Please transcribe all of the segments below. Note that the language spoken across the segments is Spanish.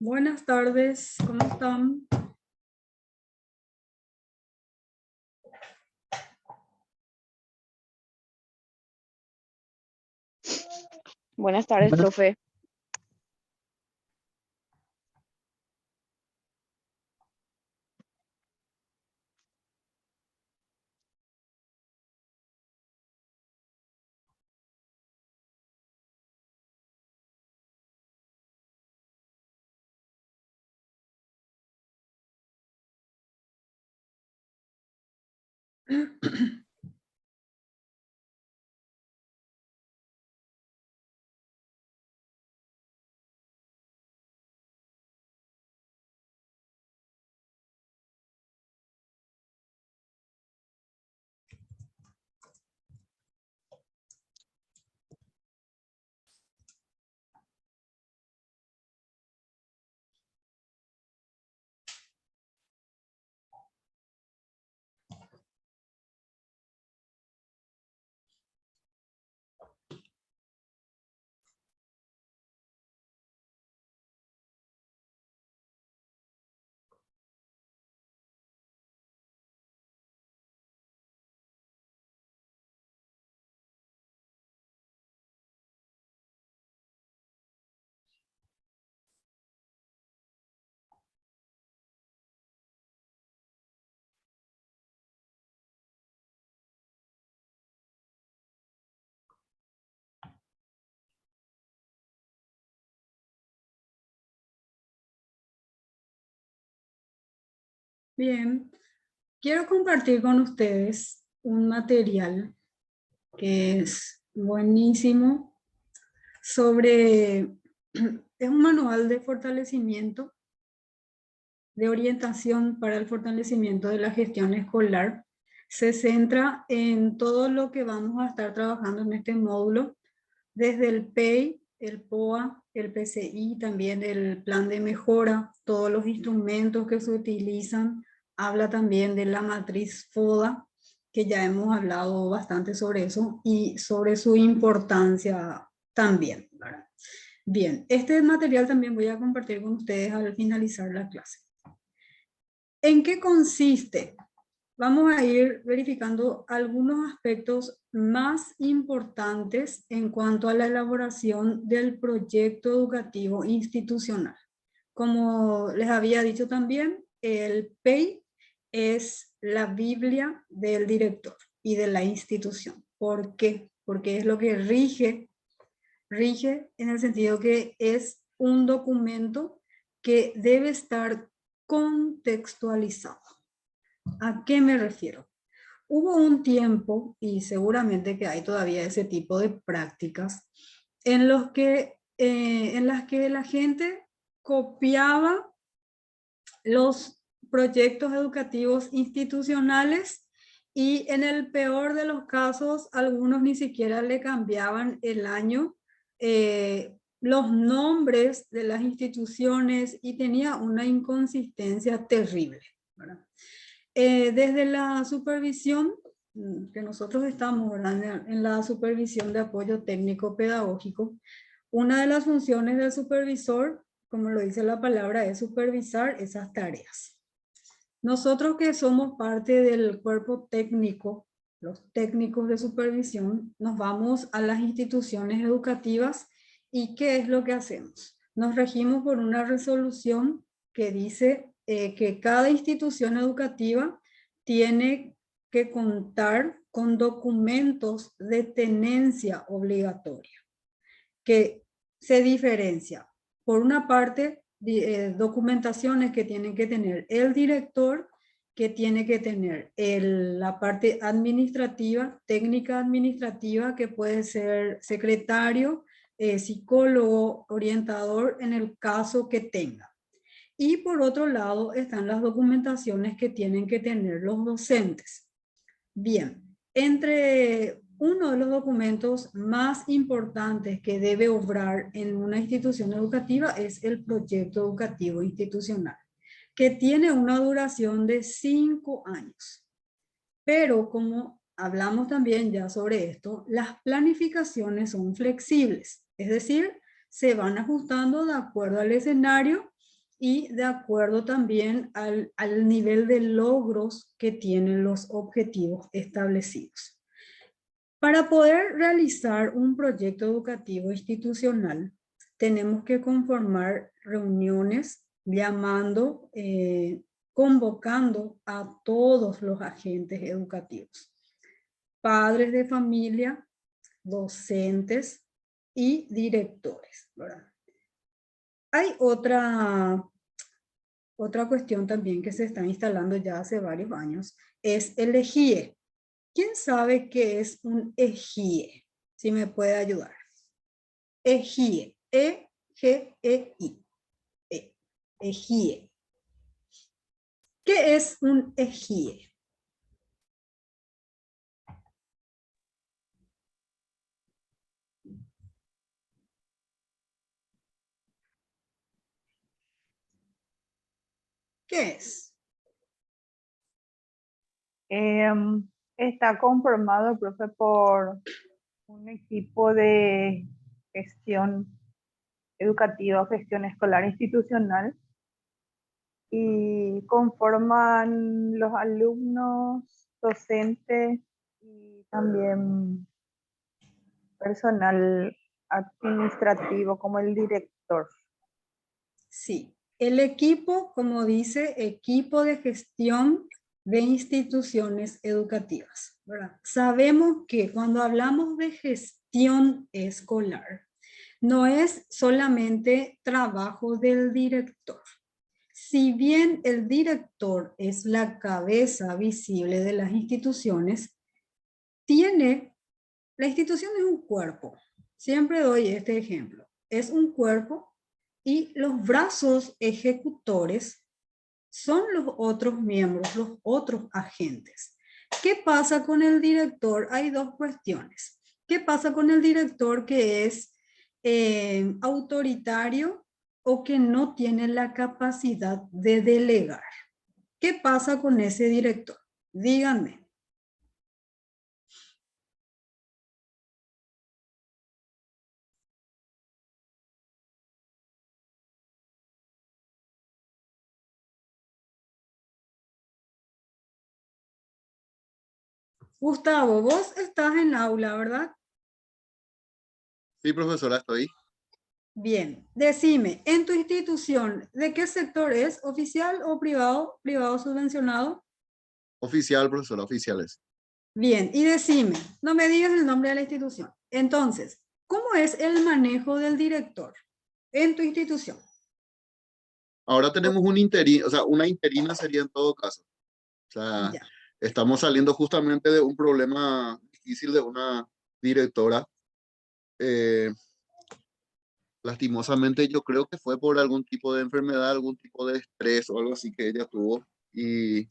Buenas tardes, ¿cómo están? Buenas tardes, profe. Bien, quiero compartir con ustedes un material que es buenísimo sobre, es un manual de fortalecimiento, de orientación para el fortalecimiento de la gestión escolar. Se centra en todo lo que vamos a estar trabajando en este módulo, desde el PEI, el POA, el PCI, también el plan de mejora, todos los instrumentos que se utilizan. Habla también de la matriz FODA, que ya hemos hablado bastante sobre eso y sobre su importancia también, ¿verdad? Bien, este material también voy a compartir con ustedes al finalizar la clase. ¿En qué consiste? Vamos a ir verificando algunos aspectos más importantes en cuanto a la elaboración del proyecto educativo institucional. Como les había dicho también, el PEI es la Biblia del director y de la institución. ¿Por qué? Porque es lo que rige en el sentido que es un documento que debe estar contextualizado. ¿A qué me refiero? Hubo un tiempo, y seguramente que hay todavía ese tipo de prácticas, en las que la gente copiaba los proyectos educativos institucionales y en el peor de los casos, algunos ni siquiera le cambiaban el año, los nombres de las instituciones y tenía una inconsistencia terrible, ¿verdad? Desde la supervisión, que nosotros estamos, ¿verdad?, en la supervisión de apoyo técnico pedagógico, una de las funciones del supervisor, como lo dice la palabra, es supervisar esas tareas. Nosotros que somos parte del cuerpo técnico, los técnicos de supervisión, nos vamos a las instituciones educativas y ¿qué es lo que hacemos? Nos regimos por una resolución que dice que cada institución educativa tiene que contar con documentos de tenencia obligatoria, que se diferencia. Por una parte, documentaciones que tienen que tener el director, que tiene que tener la parte administrativa, técnica administrativa, que puede ser secretario, psicólogo, orientador, en el caso que tenga. Y por otro lado están las documentaciones que tienen que tener los docentes. Bien, entre uno de los documentos más importantes que debe obrar en una institución educativa es el proyecto educativo institucional, que tiene una duración de 5 años. Pero como hablamos también ya sobre esto, las planificaciones son flexibles, es decir, se van ajustando de acuerdo al escenario y de acuerdo también al nivel de logros que tienen los objetivos establecidos. Para poder realizar un proyecto educativo institucional, tenemos que conformar reuniones llamando, convocando a todos los agentes educativos, padres de familia, docentes y directores, ¿verdad? Hay otra cuestión también que se está instalando ya hace varios años, es el EGIE. ¿Quién sabe qué es un EGIE? Si me puede ayudar. EGIE. E-G-E-I. EGIE. ¿Qué es un EGIE? ¿Qué es? Está conformado, profe, por un equipo de gestión educativa, gestión escolar institucional, y conforman los alumnos, docentes y también personal administrativo como el director. Sí, el equipo, como dice, equipo de gestión de instituciones educativas, ¿verdad? Sabemos que cuando hablamos de gestión escolar, no es solamente trabajo del director. Si bien el director es la cabeza visible de las instituciones, la institución es un cuerpo. Siempre doy este ejemplo. Es un cuerpo y los brazos ejecutores son los otros miembros, los otros agentes. ¿Qué pasa con el director? Hay dos cuestiones. ¿Qué pasa con el director que es autoritario o que no tiene la capacidad de delegar? ¿Qué pasa con ese director? Díganme. Gustavo, vos estás en aula, ¿verdad? Sí, profesora, estoy. Bien, decime, en tu institución, ¿de qué sector es? ¿Oficial o privado? ¿Privado subvencionado? Oficial, profesora, oficiales. Bien, y decime, no me digas el nombre de la institución. Entonces, ¿cómo es el manejo del director en tu institución? Ahora tenemos un interino, o sea, una interina sería en todo caso. O sea, Ya, estamos saliendo justamente de un problema difícil de una directora. Eh, Lastimosamente yo creo que fue por algún tipo de enfermedad, algún tipo de estrés o algo así que ella tuvo. Y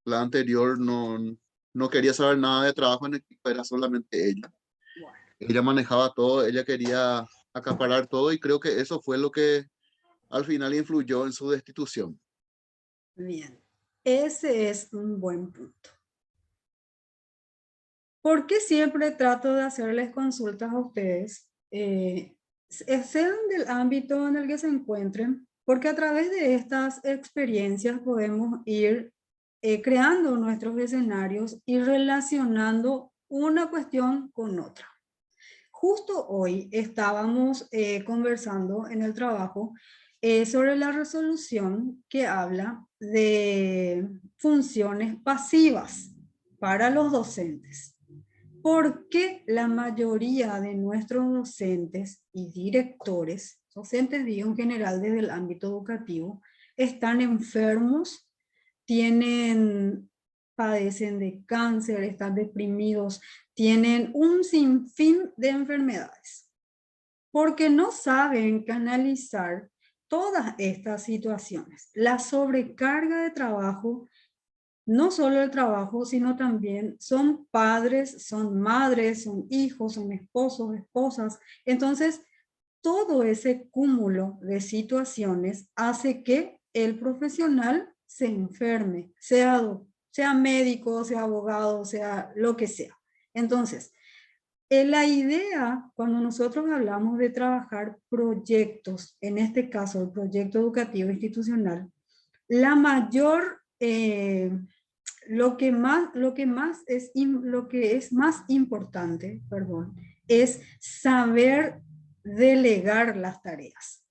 la anterior no quería saber nada de trabajo en equipo, era solamente ella. bueno, Ella manejaba todo, ella quería acaparar todo y creo que eso fue lo que al final influyó en su destitución. bien. Ese es un buen punto. ¿Por qué siempre trato de hacerles consultas a ustedes? Sean del ámbito en el que se encuentren, porque a través de estas experiencias podemos ir creando nuestros escenarios y relacionando una cuestión con otra. Justo hoy estábamos conversando en el trabajo sobre la resolución que habla de funciones pasivas para los docentes. ¿Por qué la mayoría de nuestros docentes y directores, docentes digo en general desde el ámbito educativo, están enfermos, padecen de cáncer, están deprimidos, tienen un sinfín de enfermedades? Porque no saben canalizar todas estas situaciones. La sobrecarga de trabajo, no solo el trabajo, sino también son padres, son madres, son hijos, son esposos, esposas. Entonces, todo ese cúmulo de situaciones hace que el profesional se enferme, sea médico, sea abogado, sea lo que sea. Entonces, La idea, cuando nosotros hablamos de trabajar proyectos, en este caso el proyecto educativo institucional, la mayor, lo que es más importante, perdón, es saber delegar las tareas.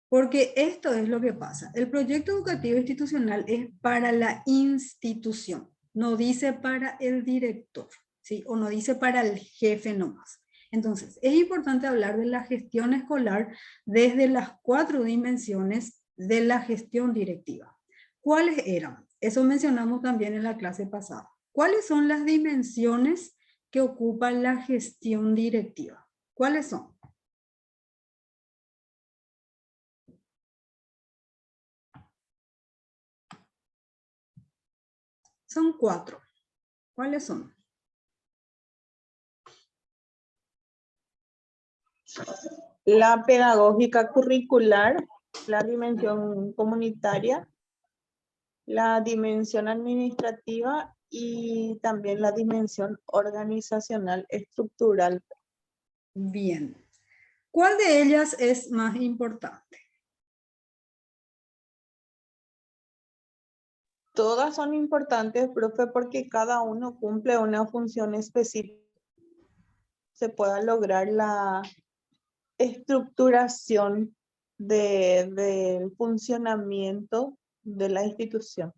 Porque esto es lo que pasa. El proyecto educativo institucional es para la institución, no dice para el director, ¿sí? O no dice para el jefe nomás. Entonces, es importante hablar de la gestión escolar desde las 4 dimensiones de la gestión directiva. ¿Cuáles eran? Eso mencionamos también en la clase pasada. ¿Cuáles son las dimensiones que ocupa la gestión directiva? ¿Cuáles son? Son 4. ¿Cuáles son? La pedagógica curricular, la dimensión comunitaria, la dimensión administrativa y también la dimensión organizacional estructural. Bien. ¿Cuál de ellas es más importante? Todas son importantes, profe, porque cada uno cumple una función específica. Se pueda lograr la estructuración del funcionamiento de la institución.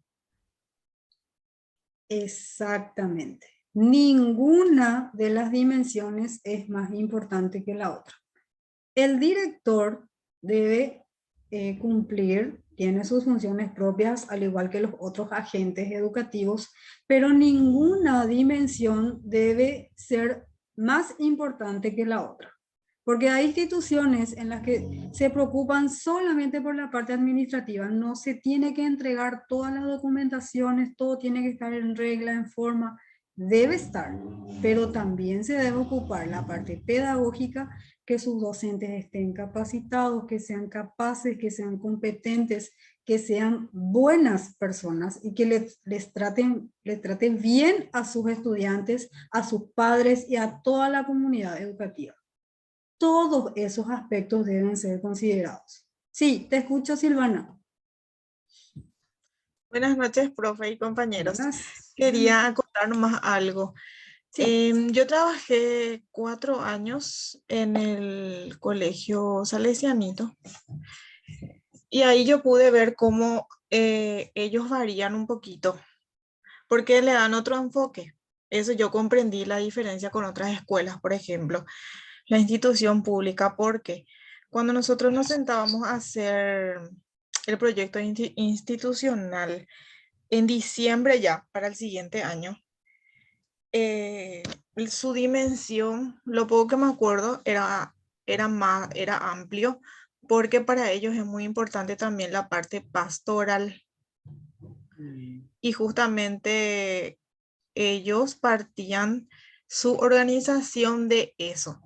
Exactamente. Ninguna de las dimensiones es más importante que la otra. El director debe cumplir, tiene sus funciones propias, al igual que los otros agentes educativos, pero ninguna dimensión debe ser más importante que la otra. Porque hay instituciones en las que se preocupan solamente por la parte administrativa, no se tiene que entregar todas las documentaciones, todo tiene que estar en regla, en forma, debe estar, pero también se debe ocupar la parte pedagógica, que sus docentes estén capacitados, que sean capaces, que sean competentes, que sean buenas personas y que les traten bien a sus estudiantes, a sus padres y a toda la comunidad educativa. Todos esos aspectos deben ser considerados. Sí, te escucho, Silvana. Buenas noches, profe y compañeros. Buenas. Quería acotar nomás algo. Sí. Yo trabajé 4 años en el colegio Salesianito y ahí yo pude ver cómo ellos varían un poquito, porque le dan otro enfoque. Eso yo comprendí la diferencia con otras escuelas, por ejemplo, la institución pública, porque cuando nosotros nos sentábamos a hacer el proyecto institucional en diciembre ya, para el siguiente año, su dimensión, lo poco que me acuerdo, era amplio, porque para ellos es muy importante también la parte pastoral. Y justamente ellos partían su organización de eso.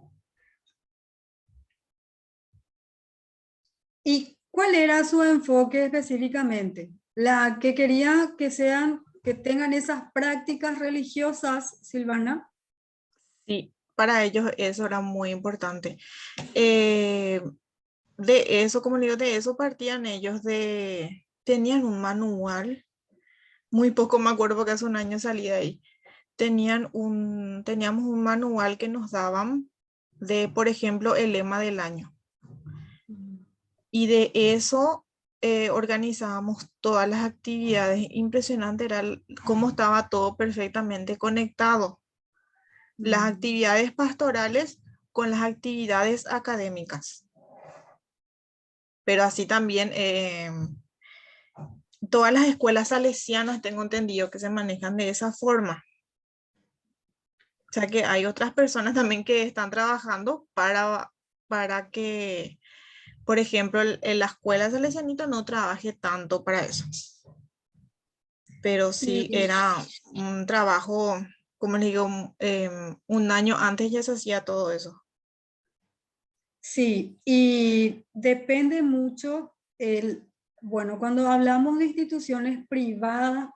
¿Y cuál era su enfoque específicamente? La que quería que tengan esas prácticas religiosas, Silvana. Sí, para ellos eso era muy importante. De eso, como digo, de eso partían ellos tenían un manual, muy poco me acuerdo porque hace un año salí de ahí. Teníamos un manual que nos daban de, por ejemplo, el lema del año. Y de eso organizábamos todas las actividades. Impresionante era cómo estaba todo perfectamente conectado. Las actividades pastorales con las actividades académicas. Pero así también todas las escuelas salesianas tengo entendido que se manejan de esa forma. O sea que hay otras personas también que están trabajando para que, por ejemplo, en la escuela salesianita no trabaje tanto para eso. Pero sí era un trabajo, como les digo, un año antes ya se hacía todo eso. Sí, y depende mucho bueno, cuando hablamos de instituciones privadas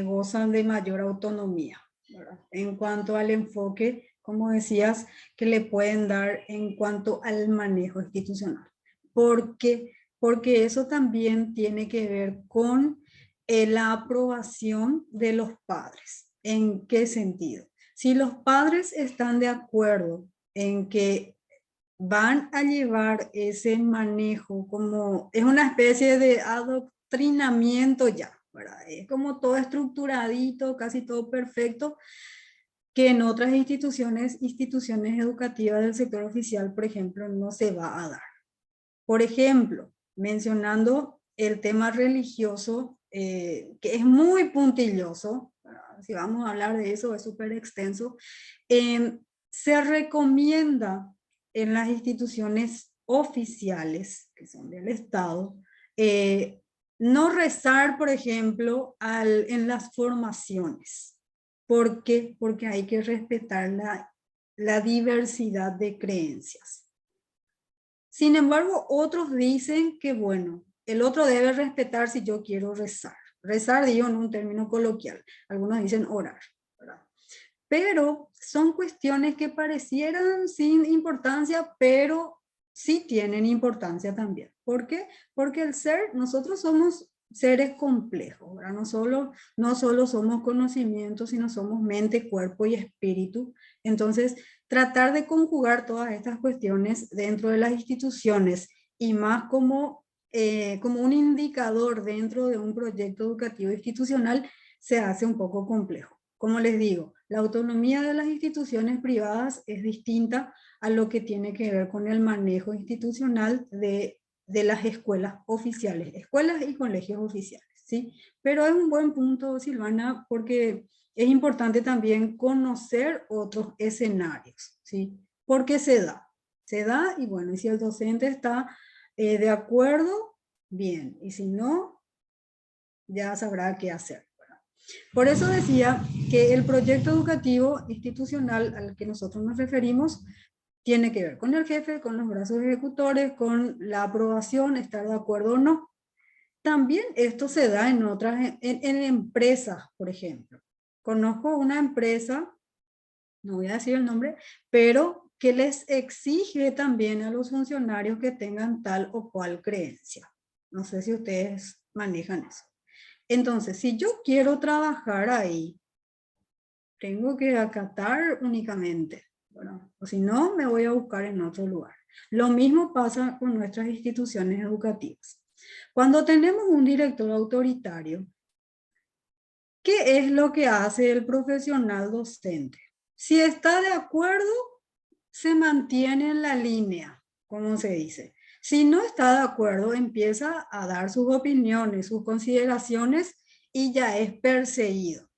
gozan de mayor autonomía, ¿verdad? En cuanto al enfoque, como decías, que le pueden dar en cuanto al manejo institucional. ¿Por qué? Porque eso también tiene que ver con la aprobación de los padres. ¿En qué sentido? Si los padres están de acuerdo en que van a llevar ese manejo como, es una especie de adoctrinamiento ya, ¿verdad? Es como todo estructuradito, casi todo perfecto, que en otras instituciones educativas del sector oficial, por ejemplo, no se va a dar. Por ejemplo, mencionando el tema religioso, que es muy puntilloso, si vamos a hablar de eso es súper extenso, se recomienda en las instituciones oficiales, que son del Estado, no rezar, por ejemplo, en las formaciones. ¿Por qué? Porque hay que respetar la diversidad de creencias. Sin embargo, otros dicen que, bueno, el otro debe respetar si yo quiero rezar. Rezar, digo en un término coloquial. Algunos dicen orar, ¿verdad? Pero son cuestiones que parecieran sin importancia, pero sí tienen importancia también. ¿Por qué? Porque nosotros somos seres complejos, ¿verdad? No solo somos conocimiento, sino somos mente, cuerpo y espíritu. Entonces, tratar de conjugar todas estas cuestiones dentro de las instituciones y más como un indicador dentro de un proyecto educativo institucional se hace un poco complejo. Como les digo, la autonomía de las instituciones privadas es distinta a lo que tiene que ver con el manejo institucional de las escuelas oficiales, escuelas y colegios oficiales, ¿sí? Pero es un buen punto, Silvana, porque es importante también conocer otros escenarios, ¿sí? Porque se da y bueno, y si el docente está de acuerdo, bien, y si no, ya sabrá qué hacer. Por eso decía que el proyecto educativo institucional al que nosotros nos referimos tiene que ver con el jefe, con los brazos ejecutores, con la aprobación, estar de acuerdo o no. También esto se da en otras, en empresas, por ejemplo. Conozco una empresa, no voy a decir el nombre, pero que les exige también a los funcionarios que tengan tal o cual creencia. No sé si ustedes manejan eso. Entonces, si yo quiero trabajar ahí, tengo que acatar únicamente, ¿verdad? O si no, me voy a buscar en otro lugar. Lo mismo pasa con nuestras instituciones educativas. Cuando tenemos un director autoritario, ¿qué es lo que hace el profesional docente? Si está de acuerdo, se mantiene en la línea, como se dice. Si no está de acuerdo, empieza a dar sus opiniones, sus consideraciones y ya es perseguido,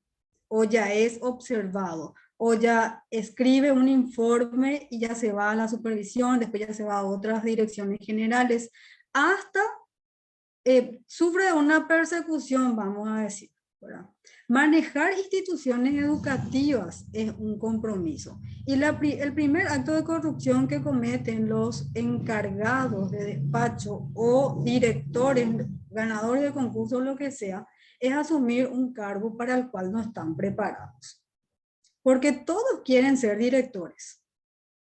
o ya es observado, o ya escribe un informe y ya se va a la supervisión, después ya se va a otras direcciones generales, hasta sufre una persecución, vamos a decir, ¿verdad? Manejar instituciones educativas es un compromiso. Y el primer acto de corrupción que cometen los encargados de despacho o directores, ganadores de concursos, lo que sea, es asumir un cargo para el cual no están preparados. Porque todos quieren ser directores,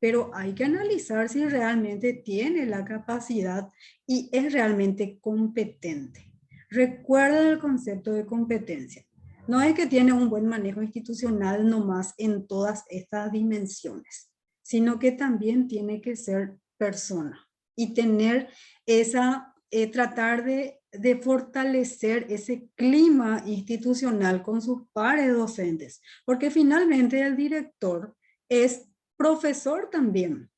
pero hay que analizar si realmente tiene la capacidad y es realmente competente. Recuerden el concepto de competencia. No es que tiene un buen manejo institucional nomás en todas estas dimensiones, sino que también tiene que ser persona y tener tratar de fortalecer ese clima institucional con sus pares docentes, porque finalmente el director es profesor también.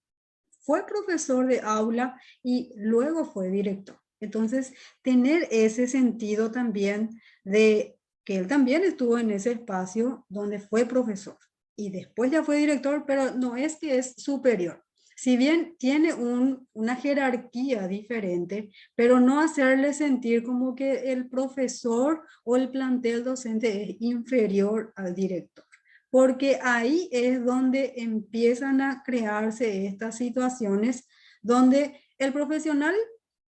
Fue profesor de aula y luego fue director. Entonces, tener ese sentido también de que él también estuvo en ese espacio donde fue profesor y después ya fue director, pero no es que es superior. Si bien tiene una jerarquía diferente, pero no hacerle sentir como que el profesor o el plantel docente es inferior al director. Porque ahí es donde empiezan a crearse estas situaciones donde el profesional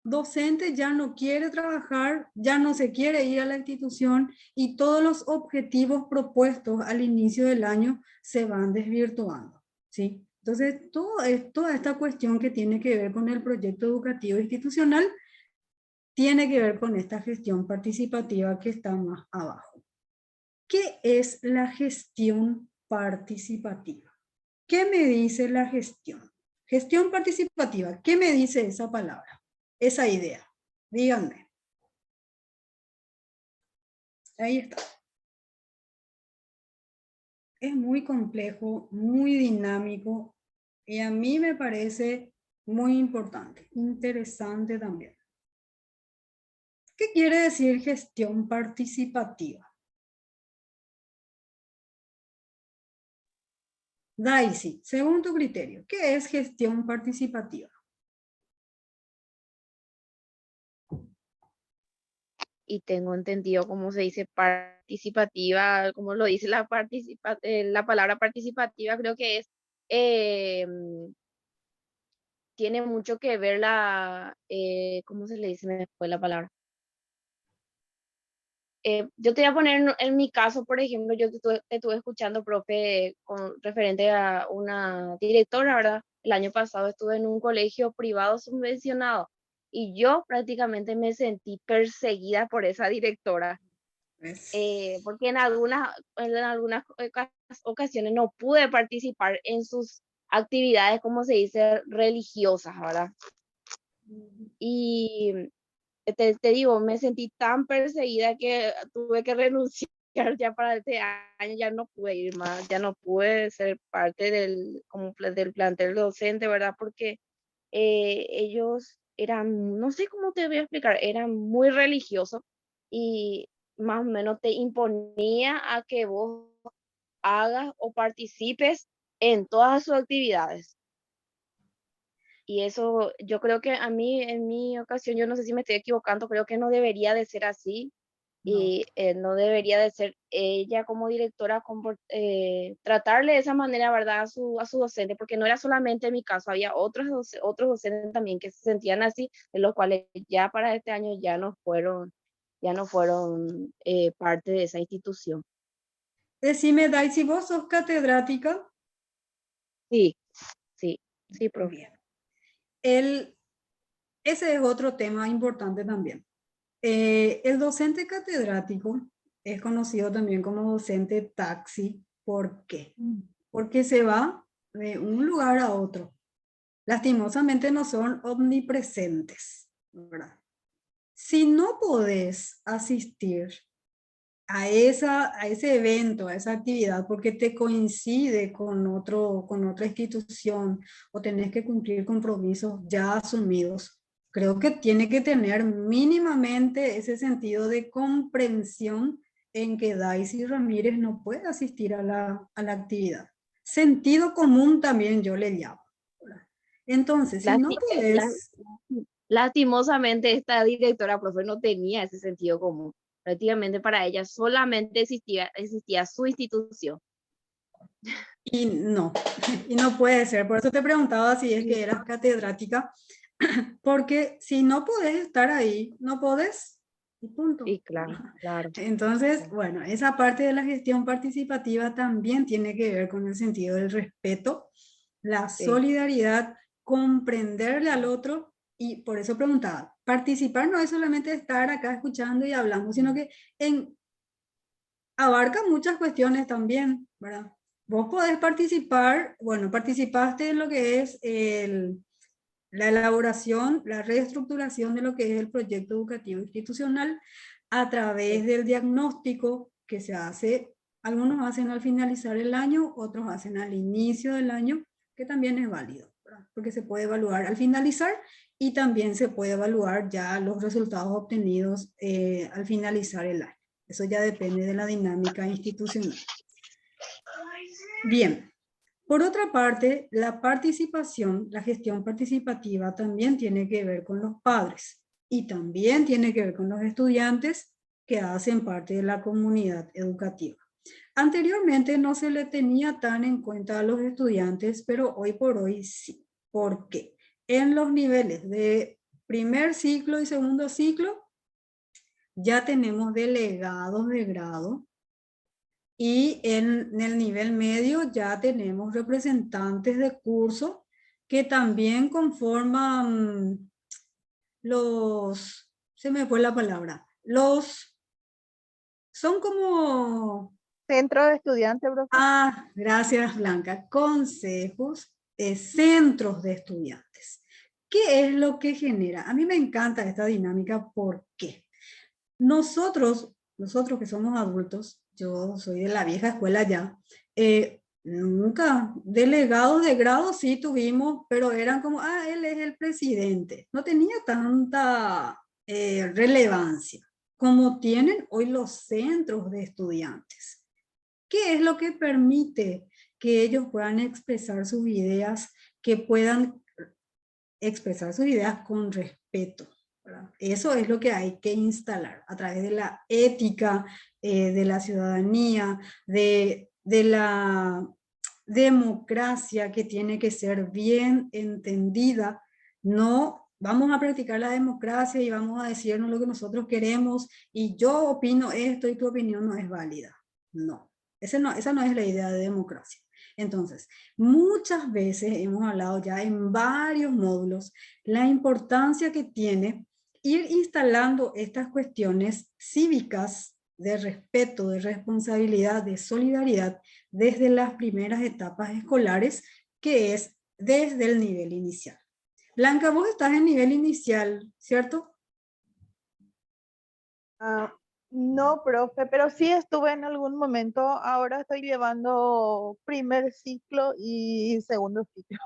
docente ya no quiere trabajar, ya no se quiere ir a la institución y todos los objetivos propuestos al inicio del año se van desvirtuando. ¿sí? Entonces, toda esta cuestión que tiene que ver con el proyecto educativo institucional tiene que ver con esta gestión participativa que está más abajo. ¿Qué es la gestión participativa? ¿Qué me dice la gestión? Gestión participativa, ¿qué me dice esa palabra? Esa idea. Díganme. Ahí está. Es muy complejo, muy dinámico y a mí me parece muy importante, interesante también. ¿Qué quiere decir gestión participativa? Daisy, según tu criterio, ¿qué es gestión participativa? Y tengo entendido cómo se dice participativa, como lo dice la palabra participativa, creo que es, tiene mucho que ver ¿cómo se le dice? Me fue la palabra. Yo te voy a poner en mi caso, por ejemplo, yo te estuve escuchando, profe, con referente a una directora, ¿verdad? El año pasado estuve en un colegio privado subvencionado y yo prácticamente me sentí perseguida por esa directora, porque en algunas ocasiones no pude participar en sus actividades, como se dice, religiosas, ¿verdad? Y te digo, me sentí tan perseguida que tuve que renunciar ya para este año, ya no pude ir más, ya no pude ser parte del plantel docente, ¿verdad? Porque ellos eran, no sé cómo te voy a explicar, eran muy religiosos y más o menos te imponía a que vos hagas o participes en todas sus actividades. Y eso, yo creo que a mí, en mi ocasión, yo no sé si me estoy equivocando, creo que no debería de ser así. No. Y no debería de ser ella como directora tratarle de esa manera, ¿verdad? A su docente, porque no era solamente en mi caso, había otros docentes también que se sentían así, de los cuales ya para este año ya no fueron parte de esa institución. Decime, Daisy, ¿vos sos catedrática? Sí, sí, sí, profe. Bien. Ese es otro tema importante también. El docente catedrático es conocido también como docente taxi. ¿Por qué? Porque se va de un lugar a otro. Lastimosamente no son omnipresentes, ¿verdad? Si no podés asistir a ese evento, a esa actividad, porque te coincide con otra institución o tenés que cumplir compromisos ya asumidos, creo que tiene que tener mínimamente ese sentido de comprensión en que Daisy Ramírez no puede asistir a la actividad. Sentido común también yo le llamo. Entonces, si no Lasti- la- puedes... Lastimosamente, esta directora, profe, no tenía ese sentido común. Prácticamente para ella solamente existía su institución. Y no, y no puede ser. Por eso te preguntaba si es Y, que eras catedrática, porque si no podés estar ahí, no podés, y punto. y claro, claro. Entonces, bueno, esa parte de la gestión participativa también tiene que ver con el sentido del respeto, la Sí, solidaridad, comprenderle al otro, y por eso preguntaba, participar no es solamente estar acá escuchando y hablando, sino que abarca muchas cuestiones también, ¿verdad? Vos podés participar, bueno, participaste en lo que es la elaboración, la reestructuración de lo que es el proyecto educativo institucional a través sí, del diagnóstico que se hace, algunos hacen al finalizar el año, otros hacen al inicio del año, que también es válido, ¿verdad? Porque se puede evaluar al finalizar y también se puede evaluar ya los resultados obtenidos al finalizar el año. Eso ya depende de la dinámica institucional. Bien, por otra parte, la participación, la gestión participativa también tiene que ver con los padres y también tiene que ver con los estudiantes que hacen parte de la comunidad educativa. Anteriormente no se le tenía tan en cuenta a los estudiantes, pero hoy por hoy sí. ¿Por qué? En los niveles de primer ciclo y segundo ciclo ya tenemos delegados de grado Y en el nivel medio ya tenemos representantes de curso que también conforman se me fue la palabra, son como... Centro de estudiantes, profe. Gracias Blanca, consejos, centros de estudiantes. ¿Qué es lo que genera? A mí me encanta esta dinámica porque nosotros que somos adultos, yo soy de la vieja escuela ya, nunca, delegados de grado sí tuvimos, pero eran como, él es el presidente. No tenía tanta relevancia como tienen hoy los centros de estudiantes. ¿Qué es lo que permite que ellos puedan expresar sus ideas, que puedan expresar sus ideas con respeto? ¿Verdad? Eso es lo que hay que instalar a través de la ética, de la ciudadanía, de la democracia que tiene que ser bien entendida. No vamos a practicar la democracia y vamos a decirnos lo que nosotros queremos y yo opino esto y tu opinión no es válida. No, esa no es la idea de democracia. Entonces, muchas veces hemos hablado ya en varios módulos la importancia que tiene ir instalando estas cuestiones cívicas de respeto, de responsabilidad, de solidaridad desde las primeras etapas escolares, que es desde el nivel inicial. Blanca, vos estás en nivel inicial, ¿cierto? No, profe, pero sí estuve en algún momento. Ahora estoy llevando primer ciclo y segundo ciclo.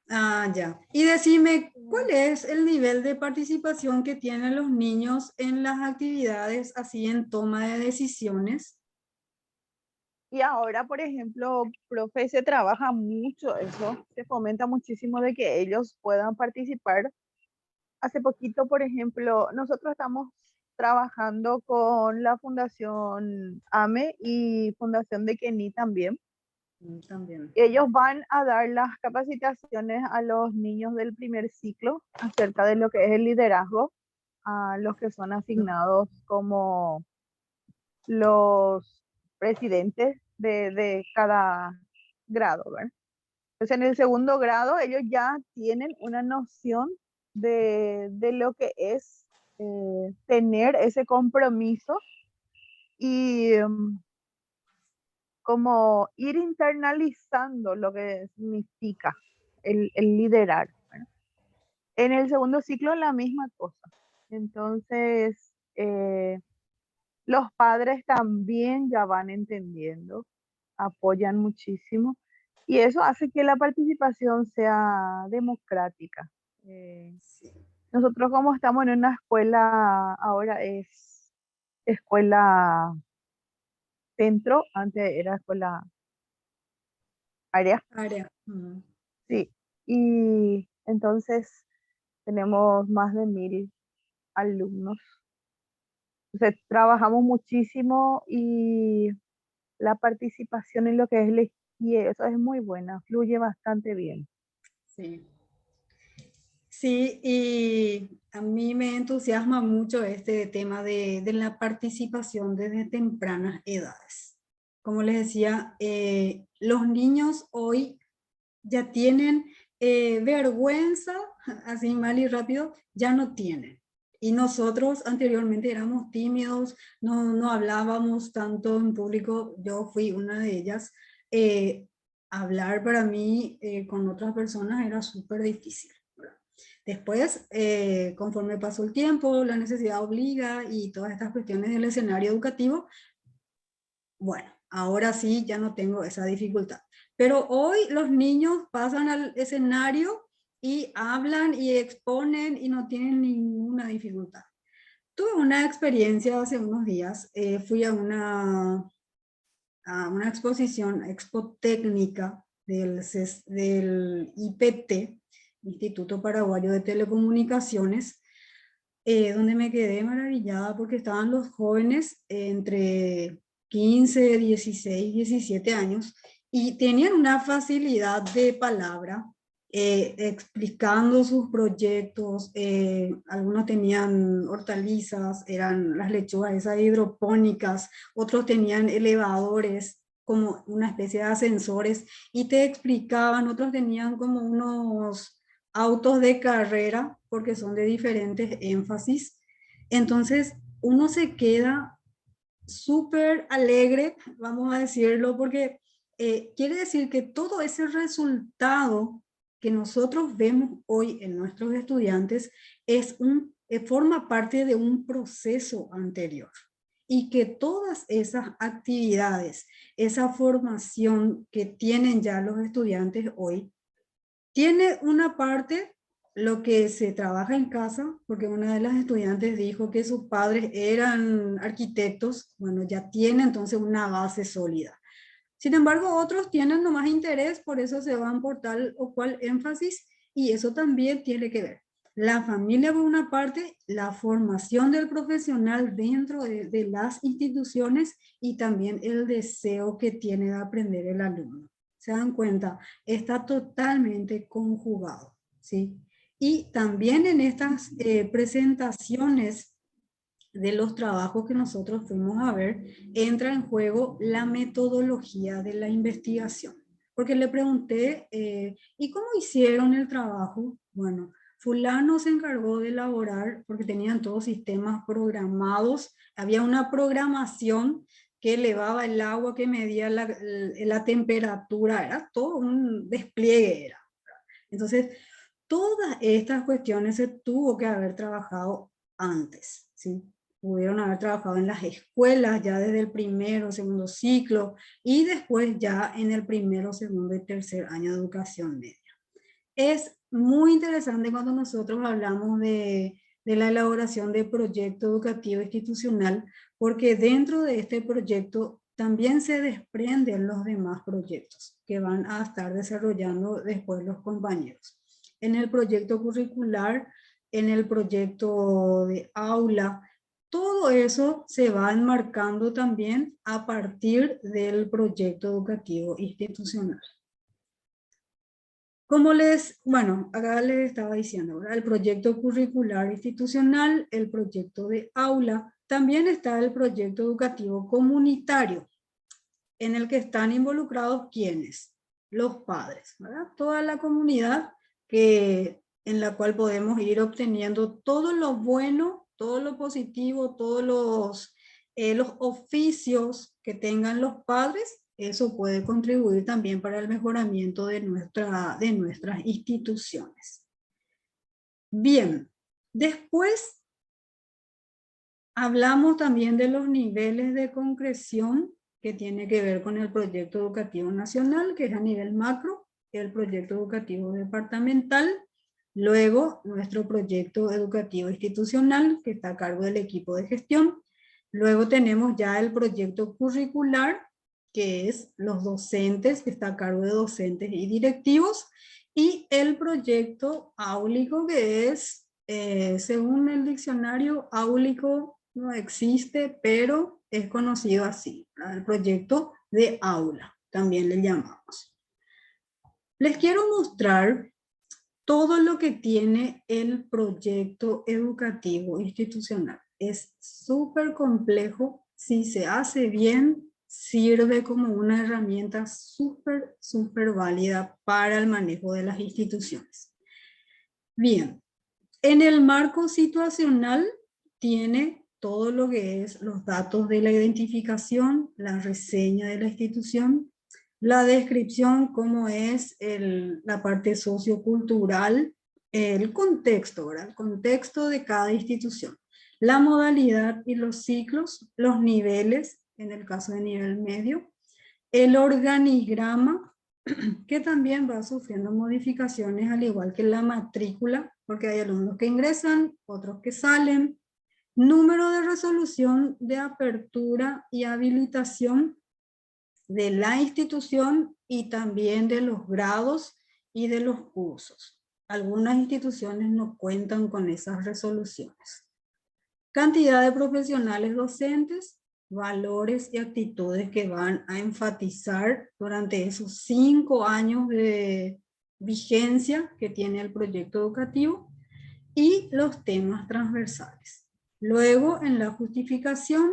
Ya. Y decime, ¿cuál es el nivel de participación que tienen los niños en las actividades así en toma de decisiones? Y ahora, por ejemplo, profe, se trabaja mucho eso, se fomenta muchísimo de que ellos puedan participar. Hace poquito, por ejemplo, nosotros estamos trabajando con la Fundación AME y Fundación de Kení también. También. Ellos van a dar las capacitaciones a los niños del primer ciclo acerca de lo que es el liderazgo, a los que son asignados como los presidentes de cada grado, ¿verdad? Entonces, en el segundo grado, ellos ya tienen una noción de lo que es tener ese compromiso y como ir internalizando lo que significa el liderar, ¿verdad? En el segundo ciclo, la misma cosa. Entonces, los padres también ya van entendiendo, apoyan muchísimo y eso hace que la participación sea democrática. Nosotros como estamos en una escuela, ahora es escuela centro, antes era escuela área, Área. sí, y entonces tenemos más de 1000 alumnos. Entonces trabajamos muchísimo y la participación en lo que es la y eso es muy buena, fluye bastante bien. Sí. Sí, y a mí me entusiasma mucho este tema de la participación desde tempranas edades. Como les decía, los niños hoy ya tienen vergüenza, así mal y rápido, ya no tienen. Y nosotros anteriormente éramos tímidos, no hablábamos tanto en público, yo fui una de ellas. Hablar para mí con otras personas era súper difícil. Después, conforme pasó el tiempo, la necesidad obliga y todas estas cuestiones del escenario educativo, bueno, ahora sí ya no tengo esa dificultad. Pero hoy los niños pasan al escenario y hablan y exponen y no tienen ninguna dificultad. Tuve una experiencia hace unos días, fui a una exposición, Expo Técnica del IPT, Instituto Paraguayo de Telecomunicaciones, donde me quedé maravillada porque estaban los jóvenes entre 15, 16, 17 años y tenían una facilidad de palabra explicando sus proyectos. Algunos tenían hortalizas, eran las lechugas esas hidropónicas, otros tenían elevadores como una especie de ascensores y te explicaban, otros tenían como unos autos de carrera porque son de diferentes énfasis. Entonces uno se queda súper alegre, vamos a decirlo, porque quiere decir que todo ese resultado que nosotros vemos hoy en nuestros estudiantes forma parte de un proceso anterior y que todas esas actividades, esa formación que tienen ya los estudiantes hoy, tiene una parte lo que se trabaja en casa, porque una de las estudiantes dijo que sus padres eran arquitectos, bueno, ya tiene entonces una base sólida. Sin embargo, otros tienen nomás interés, por eso se van por tal o cual énfasis, y eso también tiene que ver. La familia por una parte, la formación del profesional dentro de las instituciones y también el deseo que tiene de aprender el alumno. ¿Se dan cuenta? Está totalmente conjugado, ¿sí? Y también en estas presentaciones de los trabajos que nosotros fuimos a ver, entra en juego la metodología de la investigación. Porque le pregunté, ¿y cómo hicieron el trabajo? Bueno, fulano se encargó de elaborar, porque tenían todos sistemas programados, había una programación que elevaba el agua, que medía la temperatura, era todo un despliegue. Era. Entonces, todas estas cuestiones se tuvo que haber trabajado antes, ¿sí? Pudieron haber trabajado en las escuelas ya desde el primero, segundo ciclo y después ya en el primero, segundo y tercer año de educación media. Es muy interesante cuando nosotros hablamos de la elaboración de proyecto educativo institucional, porque dentro de este proyecto también se desprenden los demás proyectos que van a estar desarrollando después los compañeros. En el proyecto curricular, en el proyecto de aula, todo eso se va enmarcando también a partir del proyecto educativo institucional. Como bueno, acá les estaba diciendo, ¿verdad? El proyecto curricular institucional, el proyecto de aula, también está el proyecto educativo comunitario, en el que están involucrados ¿quiénes? Los padres, ¿verdad? Toda la comunidad en la cual podemos ir obteniendo todo lo bueno, todo lo positivo, todos los oficios que tengan los padres. Eso puede contribuir también para el mejoramiento de nuestras instituciones. Bien, después hablamos también de los niveles de concreción que tiene que ver con el proyecto educativo nacional, que es a nivel macro, el proyecto educativo departamental, luego nuestro proyecto educativo institucional, que está a cargo del equipo de gestión, luego tenemos ya el proyecto curricular, que es los docentes, que está a cargo de docentes y directivos, y el proyecto áulico, que es, según el diccionario, áulico no existe, pero es conocido así, ¿verdad? El proyecto de aula, también le llamamos. Les quiero mostrar todo lo que tiene el proyecto educativo institucional. Es súper complejo, si se hace bien, sirve como una herramienta súper válida para el manejo de las instituciones. Bien, en el marco situacional tiene todo lo que es los datos de la identificación, la reseña de la institución, la descripción, cómo es la parte sociocultural, el contexto, ¿verdad? El contexto de cada institución, la modalidad y los ciclos, los niveles, en el caso de nivel medio, el organigrama, que también va sufriendo modificaciones al igual que la matrícula, porque hay alumnos que ingresan, otros que salen, número de resolución de apertura y habilitación de la institución y también de los grados y de los cursos. Algunas instituciones no cuentan con esas resoluciones. Cantidad de profesionales docentes, valores y actitudes que van a enfatizar durante esos 5 años de vigencia que tiene el proyecto educativo y los temas transversales. Luego, en la justificación,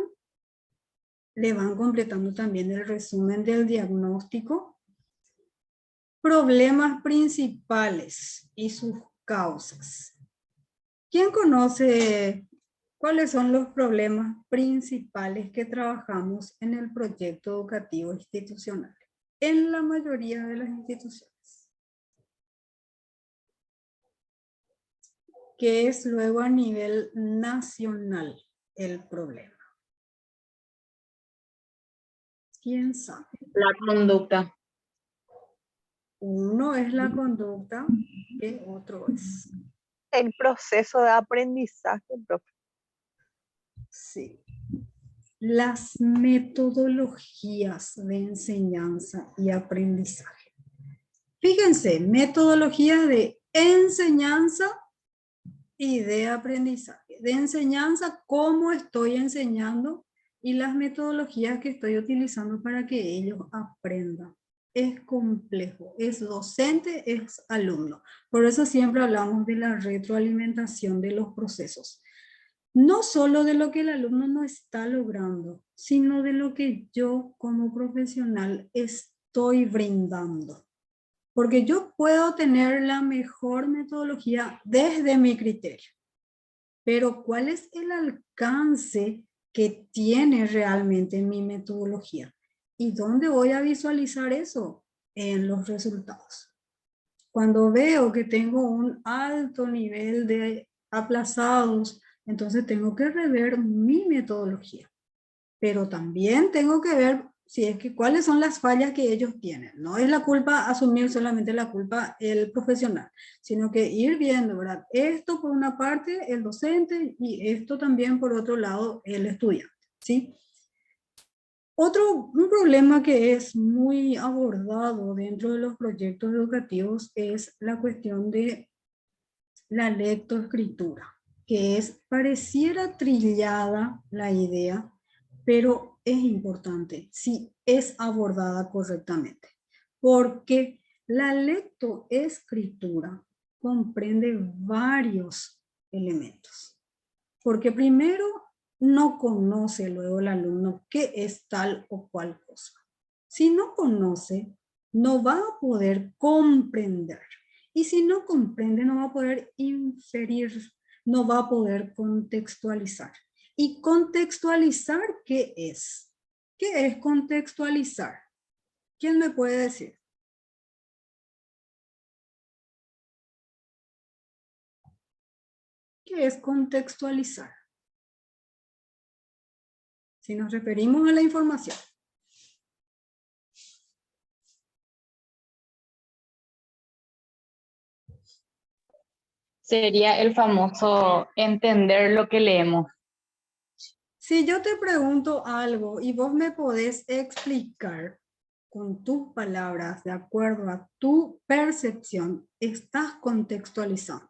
le van completando también el resumen del diagnóstico, problemas principales y sus causas. ¿Quién conoce cuáles son los problemas principales que trabajamos en el proyecto educativo institucional en la mayoría de las instituciones? ¿Qué es luego a nivel nacional el problema? ¿Quién sabe? La conducta. Uno es la conducta, ¿qué otro es? El proceso de aprendizaje, profe. Sí. Las metodologías de enseñanza y aprendizaje. Fíjense, metodología de enseñanza y de aprendizaje. De enseñanza, cómo estoy enseñando y las metodologías que estoy utilizando para que ellos aprendan. Es complejo, es docente, es alumno. Por eso siempre hablamos de la retroalimentación de los procesos. No solo de lo que el alumno no está logrando, sino de lo que yo como profesional estoy brindando. Porque yo puedo tener la mejor metodología desde mi criterio, pero ¿cuál es el alcance que tiene realmente mi metodología? ¿Y dónde voy a visualizar eso? En los resultados. Cuando veo que tengo un alto nivel de aplazados, entonces tengo que rever mi metodología. Pero también tengo que ver si es que cuáles son las fallas que ellos tienen. No es la culpa asumir solamente la culpa el profesional, sino que ir viendo, ¿verdad? Esto por una parte el docente y esto también por otro lado el estudiante, ¿sí? Un problema que es muy abordado dentro de los proyectos educativos es la cuestión de la lectoescritura, que pareciera trillada la idea, pero es importante si es abordada correctamente, porque la lectoescritura comprende varios elementos, porque primero no conoce luego el alumno qué es tal o cual cosa. Si no conoce, no va a poder comprender. Y si no comprende, no va a poder inferir, no va a poder contextualizar. ¿Y contextualizar qué es? ¿Qué es contextualizar? ¿Quién me puede decir? ¿Qué es contextualizar? Si nos referimos a la información. Sería el famoso entender lo que leemos. Si yo te pregunto algo y vos me podés explicar con tus palabras, de acuerdo a tu percepción, estás contextualizando.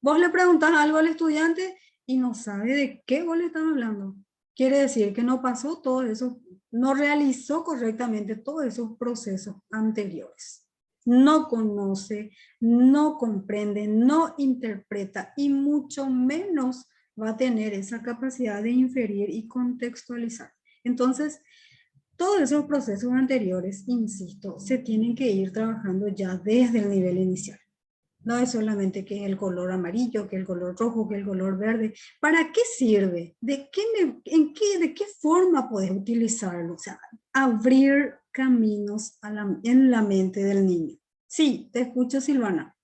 Vos le preguntás algo al estudiante y no sabe de qué vos le estás hablando. Quiere decir que no pasó todo eso, no realizó correctamente todos esos procesos anteriores. No conoce, no comprende, no interpreta y mucho menos va a tener esa capacidad de inferir y contextualizar. Entonces, todos esos procesos anteriores, insisto, se tienen que ir trabajando ya desde el nivel inicial. No es solamente que el color amarillo, que el color rojo, que el color verde. ¿Para qué sirve? ¿De qué forma puedes utilizarlo? O sea, abrir caminos en la mente del niño. Sí, te escucho, Silvana.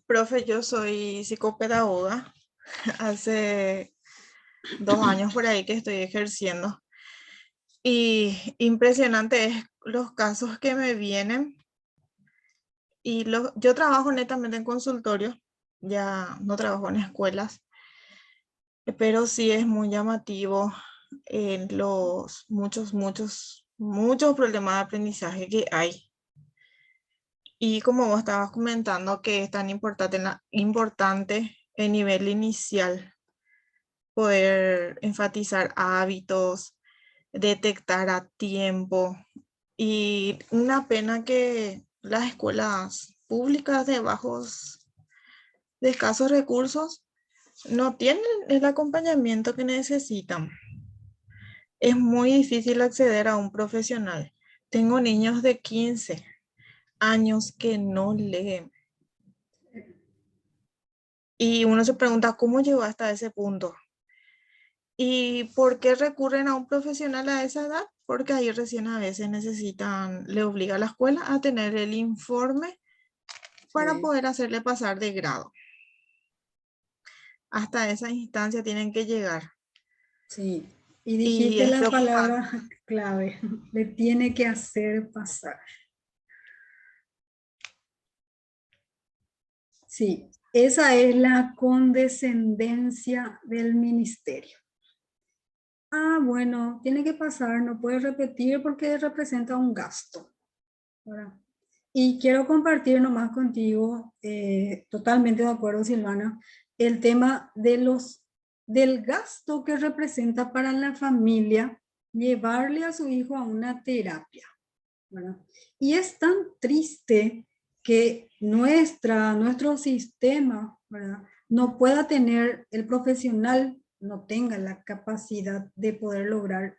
Profe, yo soy psicopedagoga. Hace 2 años por ahí que estoy ejerciendo. Y impresionante es los casos que me vienen. Y yo trabajo netamente en consultorio, ya no trabajo en escuelas, pero sí es muy llamativo los muchos problemas de aprendizaje que hay. Y como vos estabas comentando que es tan importante el nivel inicial, poder enfatizar hábitos, detectar a tiempo Y una pena que las escuelas públicas de escasos recursos no tienen el acompañamiento que necesitan. Es muy difícil acceder a un profesional. Tengo niños de 15 años que no leen. Y uno se pregunta, ¿cómo llegó hasta ese punto? ¿Y por qué recurren a un profesional a esa edad? Porque ahí recién a veces necesitan, le obliga a la escuela a tener el informe para Sí. poder hacerle pasar de grado. Hasta esa instancia tienen que llegar. Sí, y Y dijiste es la preocupante. palabra clave, le tiene que hacer pasar. Sí, esa es la condescendencia del ministerio. Ah, bueno, tiene que pasar, no puede repetir porque representa un gasto, ¿verdad? Y quiero compartir nomás contigo, totalmente de acuerdo, Silvana, el tema del gasto que representa para la familia llevarle a su hijo a una terapia, ¿verdad? Y es tan triste que nuestro sistema, ¿verdad?, no pueda tener, el profesional no tenga la capacidad de poder lograr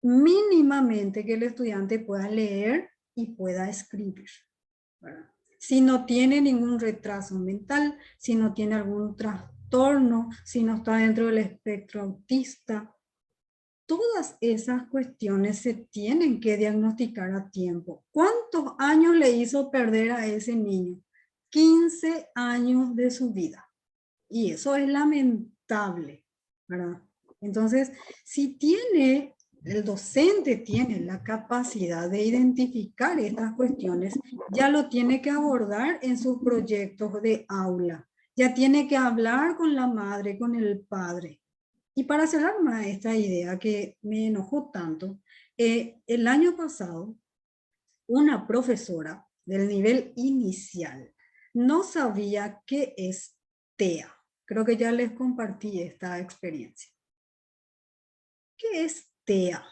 mínimamente que el estudiante pueda leer y pueda escribir, ¿verdad? Si no tiene ningún retraso mental, si no tiene algún trastorno, si no está dentro del espectro autista, todas esas cuestiones se tienen que diagnosticar a tiempo. ¿Cuántos años le hizo perder a ese niño? 15 años de su vida. Y eso es lamentable, ¿verdad? Entonces, si el docente tiene la capacidad de identificar estas cuestiones, ya lo tiene que abordar en sus proyectos de aula. Ya tiene que hablar con la madre, con el padre. Y para cerrar más esta idea que me enojó tanto, el año pasado, una profesora del nivel inicial no sabía qué es TEA. Creo que ya les compartí esta experiencia. ¿Qué es TEA?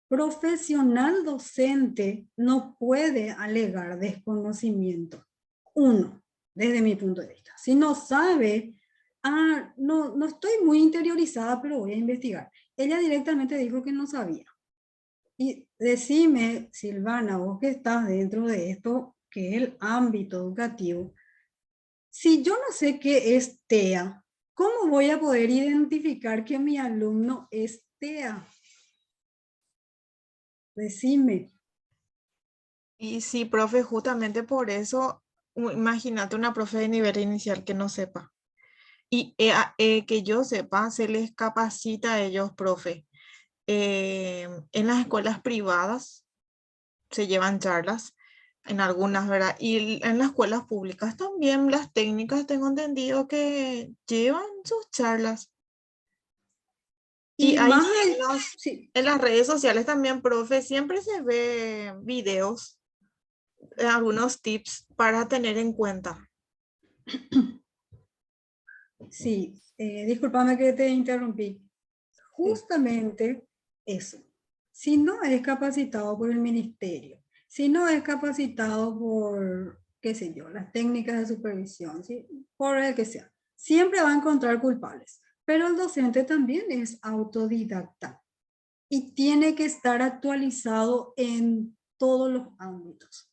Profesional docente no puede alegar desconocimiento. Uno, desde mi punto de vista. Si no sabe, no estoy muy interiorizada, pero voy a investigar. Ella directamente dijo que no sabía. Y decime, Silvana, vos que estás dentro de esto, que es el ámbito educativo, si yo no sé qué es TEA, ¿cómo voy a poder identificar que mi alumno es TEA? Decime. Y sí, profe, justamente por eso, imagínate una profe de nivel inicial que no sepa. Y que yo sepa, se les capacita a ellos, profe. En las escuelas privadas se llevan charlas, en algunas, ¿verdad? Y en las escuelas públicas también las técnicas, tengo entendido que llevan sus charlas. Y Y hay más allá, sí, en las redes sociales también, profe, siempre se ve videos, algunos tips para tener en cuenta. sí, discúlpame que te interrumpí. Sí. Justamente eso. Si no es capacitado por el ministerio, si no es capacitado por, qué sé yo, las técnicas de supervisión, ¿sí?, por el que sea, siempre va a encontrar culpables. Pero el docente también es autodidacta y tiene que estar actualizado en todos los ámbitos.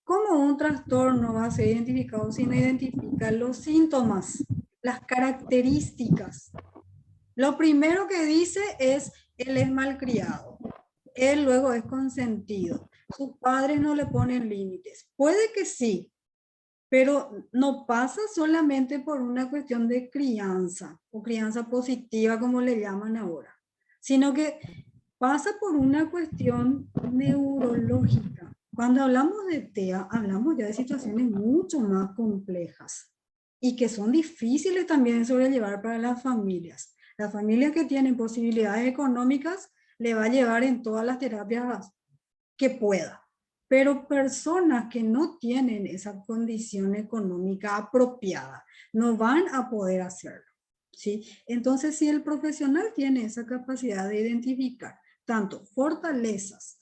¿Cómo un trastorno va a ser identificado si no identifica los síntomas, las características? Lo primero que dice es, él es malcriado, él luego es consentido, sus padres no le ponen límites. Puede que sí, pero no pasa solamente por una cuestión de crianza o crianza positiva, como le llaman ahora, sino que pasa por una cuestión neurológica. Cuando hablamos de TEA, hablamos ya de situaciones mucho más complejas y que son difíciles también de sobrellevar para las familias. Las familias que tienen posibilidades económicas le va a llevar en todas las terapias que pueda. Pero personas que no tienen esa condición económica apropiada no van a poder hacerlo, ¿sí? Entonces, si el profesional tiene esa capacidad de identificar tanto fortalezas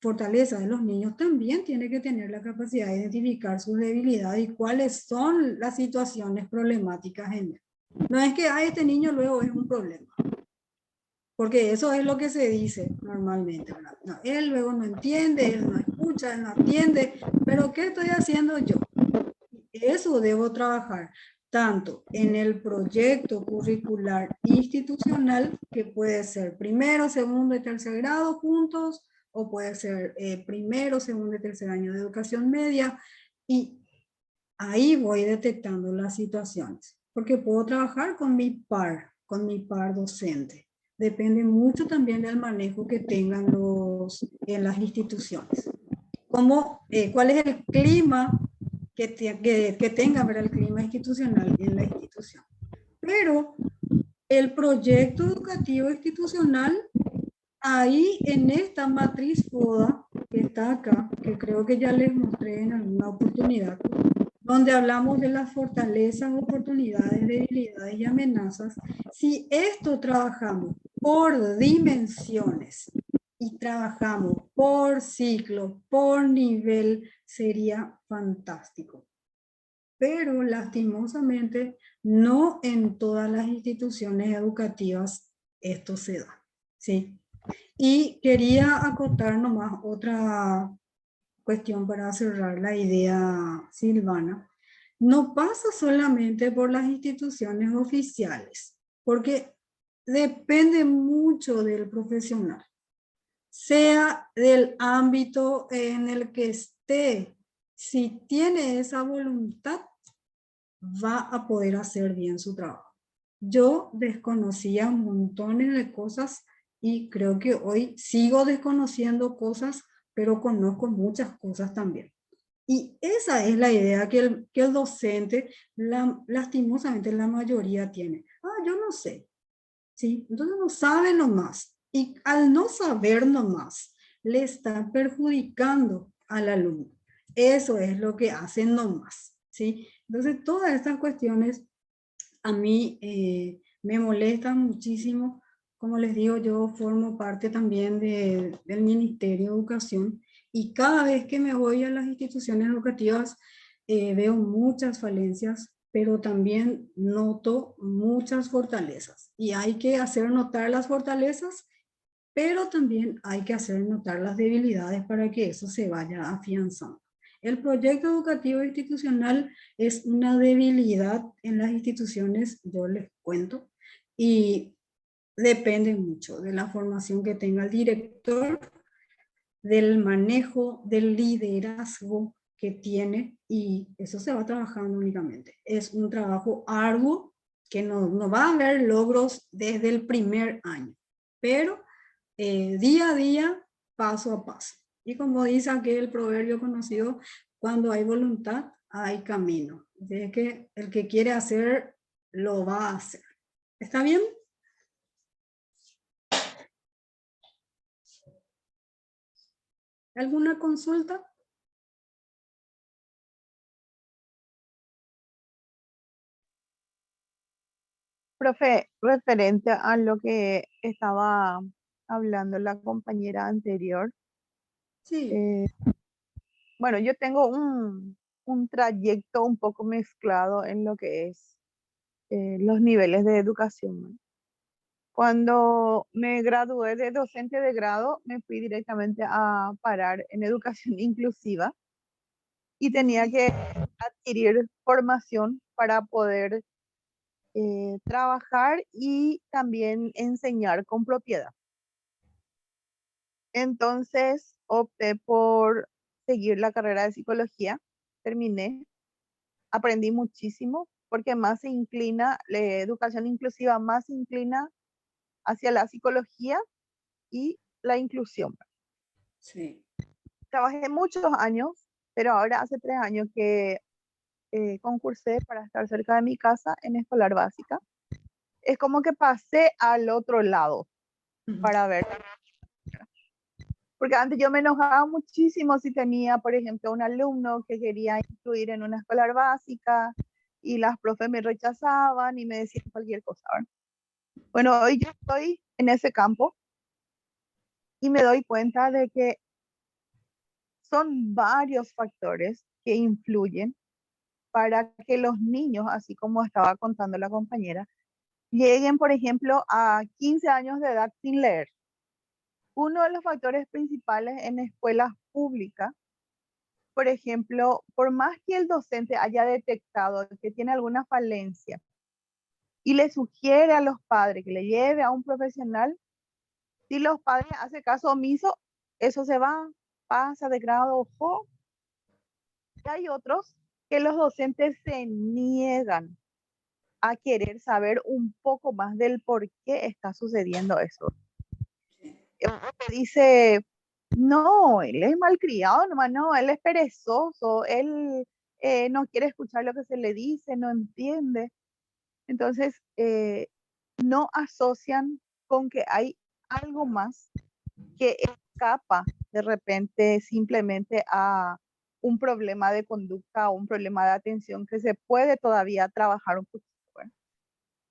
fortaleza de los niños, también tiene que tener la capacidad de identificar sus debilidades y cuáles son las situaciones problemáticas en él. No es que este niño luego es un problema, porque eso es lo que se dice normalmente, ¿verdad? No, él luego no entiende, él no escucha, él no atiende, pero ¿qué estoy haciendo yo? Eso debo trabajar tanto en el proyecto curricular institucional, que puede ser primero, segundo y tercer grado juntos, o puede ser primero, segundo y tercer año de educación media, y ahí voy detectando las situaciones, porque puedo trabajar con mi par docente. Depende mucho también del manejo que tengan en las instituciones. ¿Cuál es el clima que tenga, ¿verdad? El clima institucional en la institución? Pero el proyecto educativo institucional, ahí en esta matriz FODA, que está acá, que creo que ya les mostré en alguna oportunidad, donde hablamos de las fortalezas, oportunidades, debilidades y amenazas, si esto trabajamos por dimensiones y trabajamos por ciclo, por nivel, sería fantástico. Pero lastimosamente no en todas las instituciones educativas esto se da, ¿sí? Y quería acotar nomás otra cuestión para cerrar la idea, Silvana. No pasa solamente por las instituciones oficiales, porque depende mucho del profesional, sea del ámbito en el que esté. Si tiene esa voluntad, va a poder hacer bien su trabajo. Yo desconocía montones de cosas y creo que hoy sigo desconociendo cosas, pero conozco muchas cosas también. Y esa es la idea que el docente, lastimosamente la mayoría tiene. Yo no sé, ¿sí? Entonces no sabe nomás. Y al no saber nomás, le está perjudicando al alumno. Eso es lo que hacen nomás, ¿sí? Entonces todas estas cuestiones a mí me molestan muchísimo. Como les digo, yo formo parte también del Ministerio de Educación y cada vez que me voy a las instituciones educativas veo muchas falencias, pero también noto muchas fortalezas. Y hay que hacer notar las fortalezas, pero también hay que hacer notar las debilidades para que eso se vaya afianzando. El proyecto educativo institucional es una debilidad en las instituciones, yo les cuento, y depende mucho de la formación que tenga el director, del manejo, del liderazgo que tiene, y eso se va trabajando únicamente. Es un trabajo arduo que no va a haber logros desde el primer año, pero día a día, paso a paso. Y como dice aquel proverbio conocido, cuando hay voluntad, hay camino. De que el que quiere hacer, lo va a hacer. ¿Está bien? ¿Alguna consulta? Profe, referente a lo que estaba hablando la compañera anterior, Sí. eh, bueno, yo tengo un trayecto un poco mezclado en lo que es los niveles de educación, ¿no? Cuando me gradué de docente de grado, me fui directamente a parar en educación inclusiva y tenía que adquirir formación para poder trabajar y también enseñar con propiedad. Entonces opté por seguir la carrera de psicología, terminé, aprendí muchísimo porque más se inclina, la educación inclusiva más se inclina hacia la psicología y la inclusión. Sí. Trabajé muchos años, pero ahora hace 3 años que concursé para estar cerca de mi casa en escolar básica. Es como que pasé al otro lado para ver. Porque antes yo me enojaba muchísimo si tenía, por ejemplo, un alumno que quería incluir en una escolar básica y las profes me rechazaban y me decían cualquier cosa, ¿verdad? Bueno, hoy yo estoy en ese campo y me doy cuenta de que son varios factores que influyen para que los niños, así como estaba contando la compañera, lleguen, por ejemplo, a 15 años de edad sin leer. Uno de los factores principales en escuelas públicas, por ejemplo, por más que el docente haya detectado que tiene alguna falencia y le sugiere a los padres que le lleve a un profesional, si los padres hacen caso omiso, eso se va, pasa de grado, ojo. Y hay otros que los docentes se niegan a querer saber un poco más del por qué está sucediendo eso. Dice, no, él es malcriado, nomás no, él es perezoso, él no quiere escuchar lo que se le dice, no entiende. Entonces, no asocian con que hay algo más que escapa de repente simplemente a un problema de conducta o un problema de atención que se puede todavía trabajar un poquito.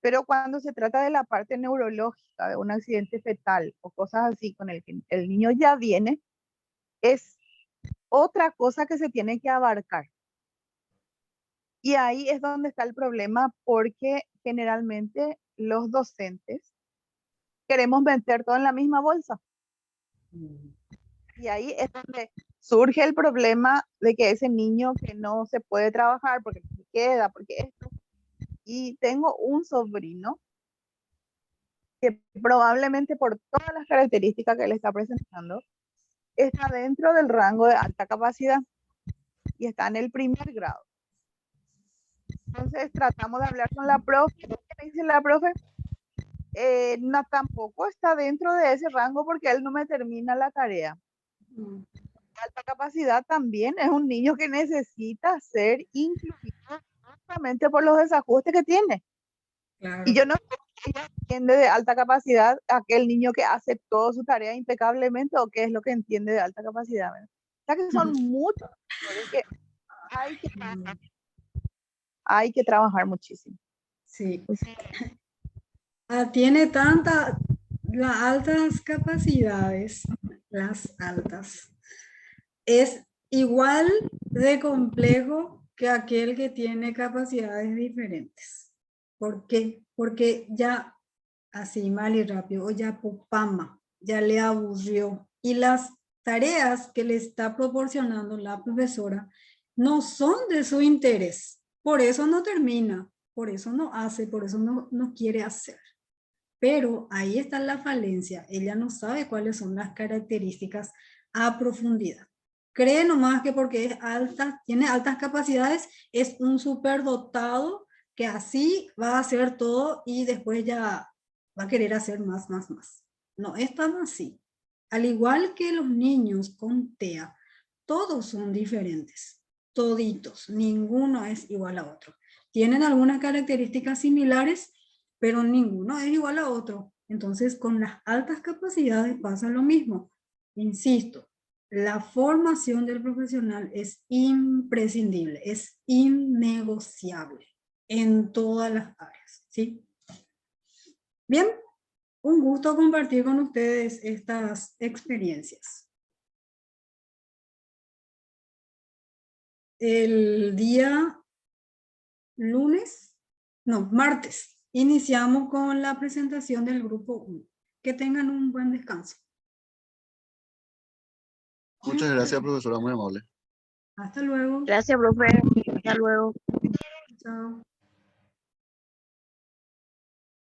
Pero cuando se trata de la parte neurológica, de un accidente fetal o cosas así con el que el niño ya viene, es otra cosa que se tiene que abarcar. Y ahí es donde está el problema, porque generalmente los docentes queremos meter todo en la misma bolsa. Y ahí es donde surge el problema de que ese niño que no se puede trabajar porque se queda, porque esto. Y tengo un sobrino que probablemente por todas las características que él está presentando, está dentro del rango de alta capacidad y está en el primer grado. Entonces tratamos de hablar con la profe. ¿Qué dice la profe? No, tampoco está dentro de ese rango porque él no me termina la tarea. Alta capacidad también es un niño que necesita ser incluido justamente por los desajustes que tiene. Claro. Y yo no sé si ella entiende de alta capacidad aquel niño que hace toda su tarea impecablemente o qué es lo que entiende de alta capacidad, ¿verdad? O sea que son muchos factores que hay que trabajar muchísimo. Sí. Tiene tantas, las altas capacidades, las altas, es igual de complejo que aquel que tiene capacidades diferentes. ¿Por qué? Porque ya así mal y rápido, o ya popama, ya le aburrió. Y las tareas que le está proporcionando la profesora no son de su interés. Por eso no termina, por eso no hace, por eso no quiere hacer. Pero ahí está la falencia. Ella no sabe cuáles son las características a profundidad. Cree nomás que porque es alta, tiene altas capacidades, es un superdotado que así va a hacer todo y después ya va a querer hacer más. No es tan así. Al igual que los niños con TEA, todos son diferentes, toditos, ninguno es igual a otro. Tienen algunas características similares, pero ninguno es igual a otro. Entonces, con las altas capacidades pasa lo mismo. Insisto, la formación del profesional es imprescindible, es innegociable en todas las áreas, ¿sí? Bien, un gusto compartir con ustedes estas experiencias. El día martes, iniciamos con la presentación del grupo 1. Que tengan un buen descanso. Muchas gracias, profesora, muy amable. Hasta luego. Gracias, profe. Hasta luego. Chao.